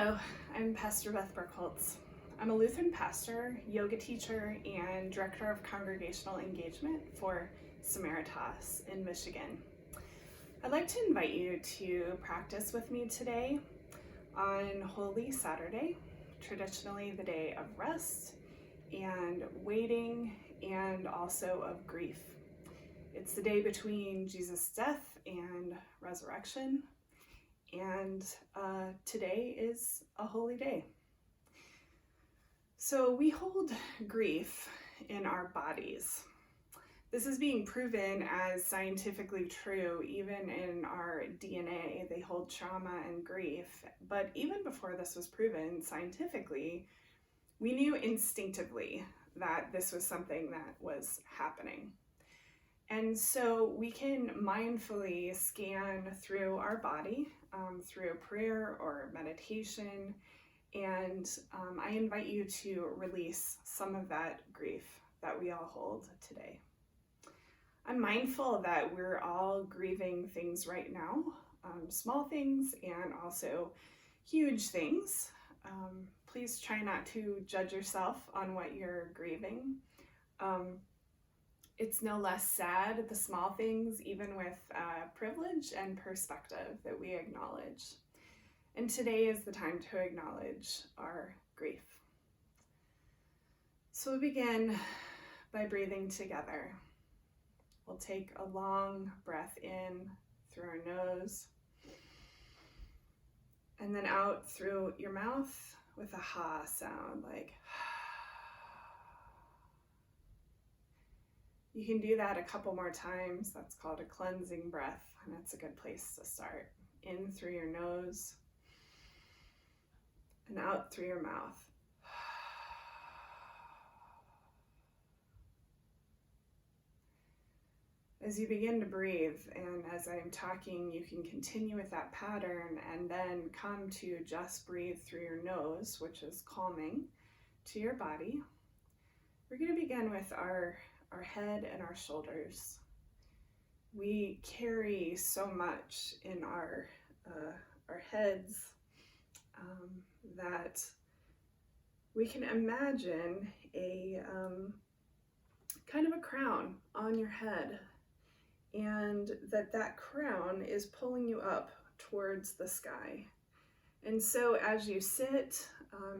Hello, I'm Pastor Beth Birkolz. I'm a Lutheran pastor, yoga teacher, and director of Congregational Engagement for Samaritas in Michigan. I'd like to invite you to practice with me today on Holy Saturday, traditionally the day of rest and waiting and also of grief. It's the day between Jesus' death and resurrection. And today is a holy day. So we hold grief in our bodies. This is being proven as scientifically true. Even in our DNA, they hold trauma and grief. But even before this was proven scientifically, we knew instinctively that this was something that was happening. And so we can mindfully scan through our body through prayer or meditation, and I invite you to release some of that grief that we all hold today. I'm mindful that we're all grieving things right now, small things and also huge things. Please try not to judge yourself on what you're grieving. It's no less sad, the small things, even with privilege and perspective that we acknowledge. And today is the time to acknowledge our grief. So we'll begin by breathing together. We'll take a long breath in through our nose and then out through your mouth with a ha sound, like You can do that a couple more times. That's called a cleansing breath, and that's a good place to start. In through your nose and out through your mouth. As you begin to breathe, and as I'm talking, you can continue with that pattern and then come to just breathe through your nose, which is calming to your body. We're going to begin with our head and our shoulders. We carry so much in our heads that we can imagine a kind of a crown on your head, and that crown is pulling you up towards the sky. And so as you sit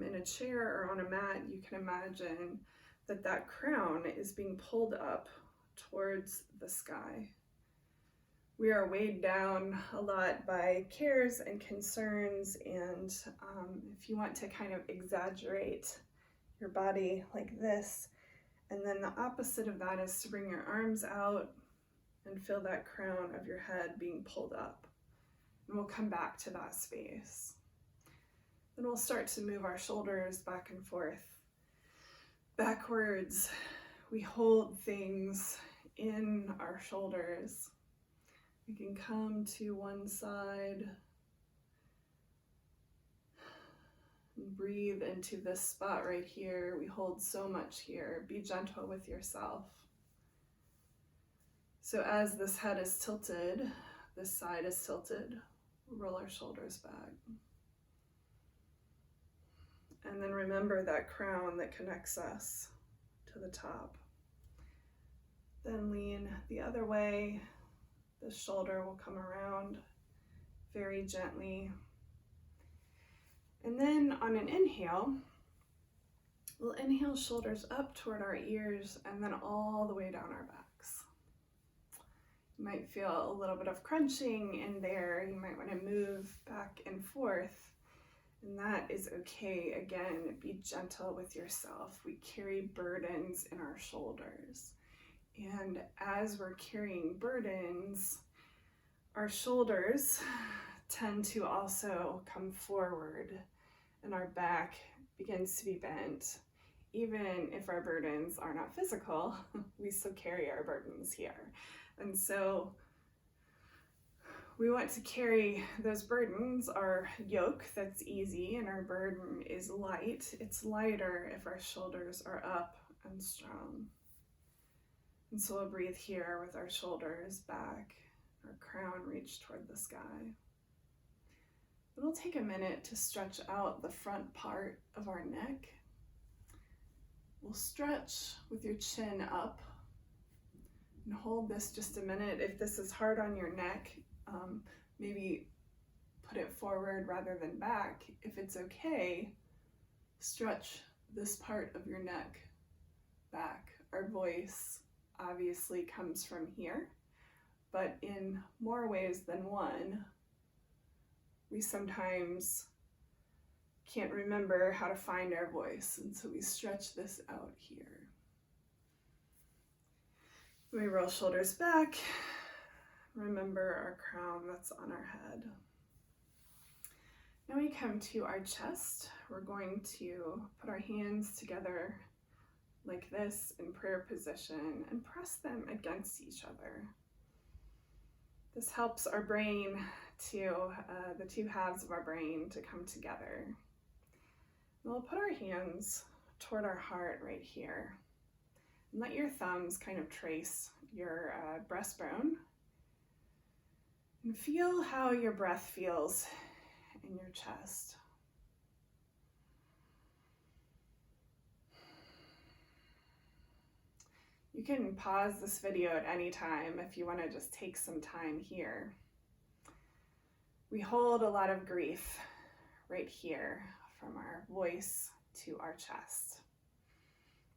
in a chair or on a mat, you can imagine that crown is being pulled up towards the sky. We are weighed down a lot by cares and concerns, and if you want to kind of exaggerate your body like this, and then the opposite of that is to bring your arms out and feel that crown of your head being pulled up. And we'll come back to that space. Then we'll start to move our shoulders back and forth. Backwards, we hold things in our shoulders. We can come to one side and breathe into this spot right here. We hold so much here. Be gentle with yourself. So as this head is tilted, this side is tilted, roll our shoulders back. And then remember that crown that connects us to the top. Then lean the other way. The shoulder will come around very gently. And then on an inhale, we'll inhale shoulders up toward our ears and then all the way down our backs. You might feel a little bit of crunching in there. You might want to move back and forth. And that is okay. Again, be gentle with yourself. We carry burdens in our shoulders. And as we're carrying burdens, our shoulders tend to also come forward and our back begins to be bent. Even if our burdens are not physical, we still carry our burdens here. And so we want to carry those burdens, our yoke that's easy and our burden is light. It's lighter if our shoulders are up and strong. And so we'll breathe here with our shoulders back, our crown reached toward the sky. We'll take a minute to stretch out the front part of our neck. We'll stretch with your chin up and hold this just a minute. If this is hard on your neck, maybe put it forward rather than back. If it's okay, stretch this part of your neck back. Our voice obviously comes from here, but in more ways than one, we sometimes can't remember how to find our voice, and so we stretch this out here. We roll shoulders back. Remember our crown that's on our head. Now we come to our chest. We're going to put our hands together like this in prayer position and press them against each other. This helps our brain the two halves of our brain to come together. And we'll put our hands toward our heart right here. And let your thumbs kind of trace your breastbone. And feel how your breath feels in your chest. You can pause this video at any time if you want to just take some time here. We hold a lot of grief right here from our voice to our chest.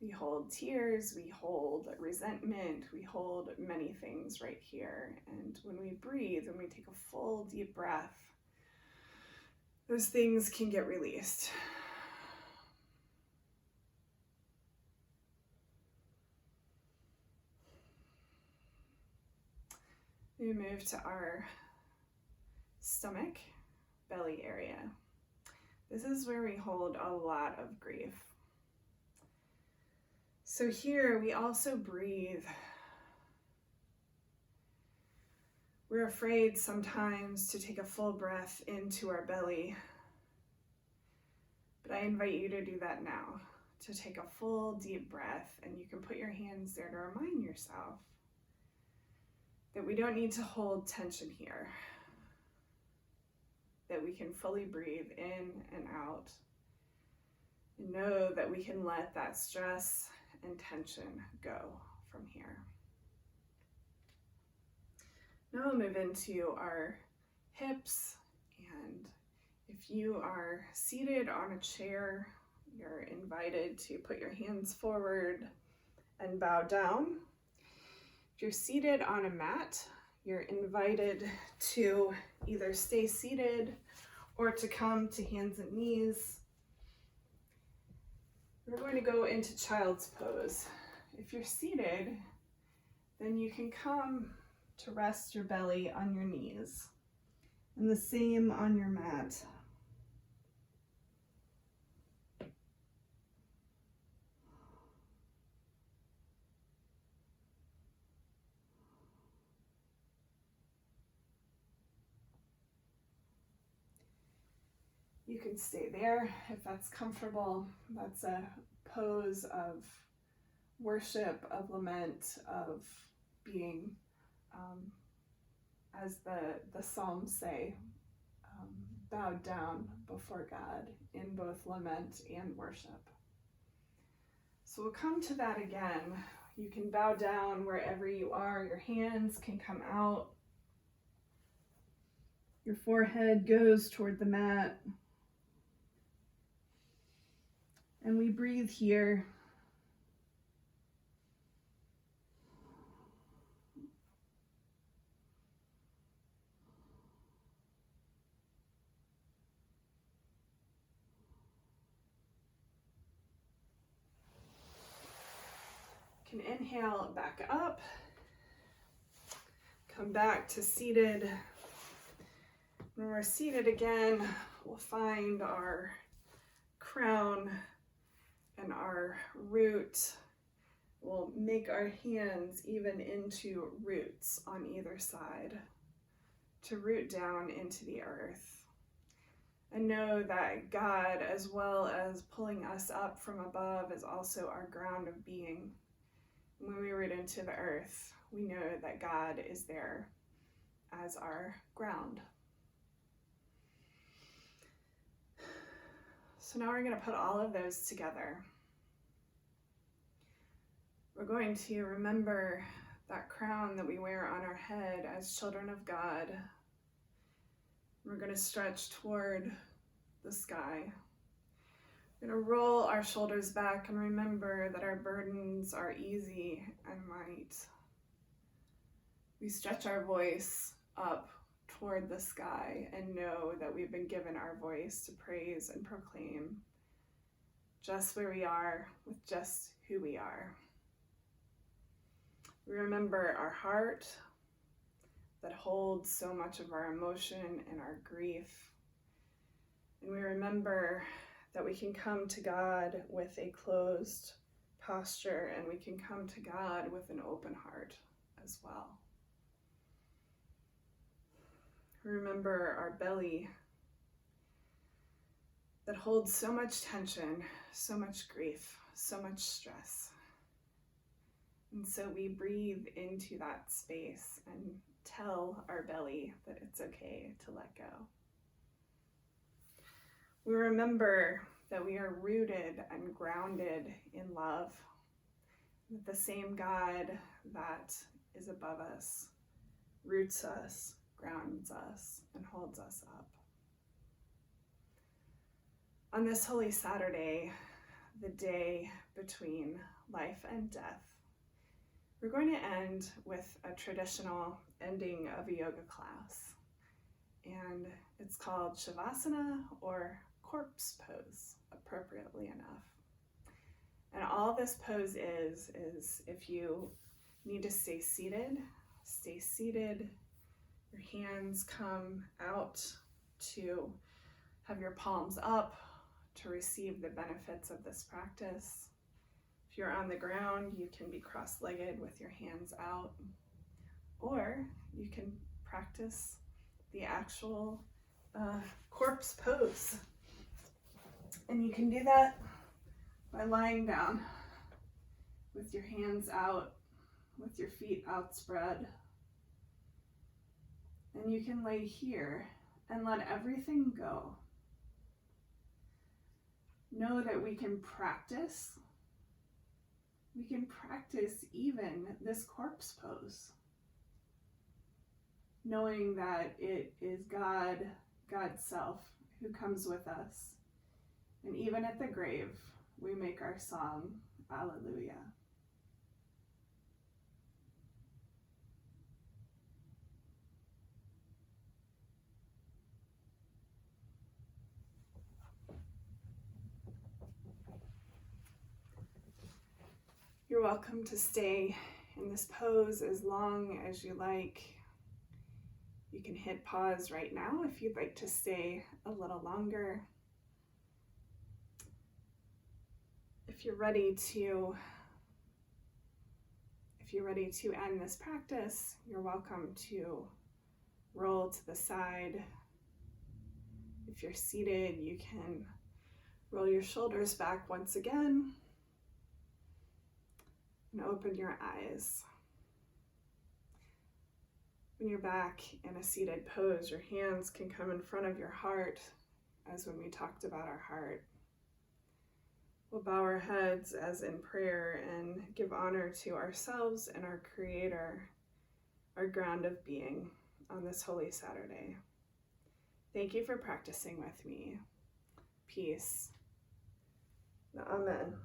We hold tears, we hold resentment, we hold many things right here. And when we breathe, when we take a full deep breath, those things can get released. We move to our stomach, belly area. This is where we hold a lot of grief. So here we also breathe. We're afraid sometimes to take a full breath into our belly, but I invite you to do that now, to take a full deep breath, and you can put your hands there to remind yourself that we don't need to hold tension here, that we can fully breathe in and out, and know that we can let that stress and tension go from here. Now we'll move into our hips, and if you are seated on a chair, you're invited to put your hands forward and bow down. If you're seated on a mat, you're invited to either stay seated or to come to hands and knees. We're going to go into child's pose. If you're seated, then you can come to rest your belly on your knees, and the same on your mat. You can stay there if that's comfortable. That's a pose of worship, of lament, of being, as the Psalms say, bowed down before God in both lament and worship. So we'll come to that again. You can bow down wherever you are. Your hands can come out. Your forehead goes toward the mat. And we breathe here. You can inhale back up. Come back to seated. When we're seated again, we'll find our crown and our root. We'll make our hands even into roots on either side to root down into the earth. And know that God, as well as pulling us up from above, is also our ground of being. When we root into the earth, we know that God is there as our ground. So now we're going to put all of those together. We're going to remember that crown that we wear on our head as children of God. We're going to stretch toward the sky. We're going to roll our shoulders back and remember that our burdens are easy and light. We stretch our voice up toward the sky and know that we've been given our voice to praise and proclaim just where we are with just who we are. We remember our heart that holds so much of our emotion and our grief. And we remember that we can come to God with a closed posture, and we can come to God with an open heart as well. We remember our belly that holds so much tension, so much grief, so much stress. And so we breathe into that space and tell our belly that it's okay to let go. We remember that we are rooted and grounded in love, that the same God that is above us roots us, grounds us, and holds us up. On this Holy Saturday, the day between life and death, we're going to end with a traditional ending of a yoga class. And it's called Shavasana, or corpse pose, appropriately enough. And all this pose is if you need to stay seated, your hands come out to have your palms up to receive the benefits of this practice. If you're on the ground, you can be cross-legged with your hands out, or you can practice the actual corpse pose. And you can do that by lying down with your hands out, with your feet outspread. And you can lay here and let everything go. Know that we can practice even this corpse pose, knowing that it is God's self who comes with us. And even at the grave, we make our song, Alleluia. You're welcome to stay in this pose as long as you like. You can hit pause right now if you'd like to stay a little longer. If you're ready to end this practice, you're welcome to roll to the side. If you're seated, you can roll your shoulders back once again and open your eyes. When you're back in a seated pose, your hands can come in front of your heart, as when we talked about our heart. We'll bow our heads as in prayer and give honor to ourselves and our Creator, our ground of being, on this Holy Saturday. Thank you for practicing with me. Peace. Amen.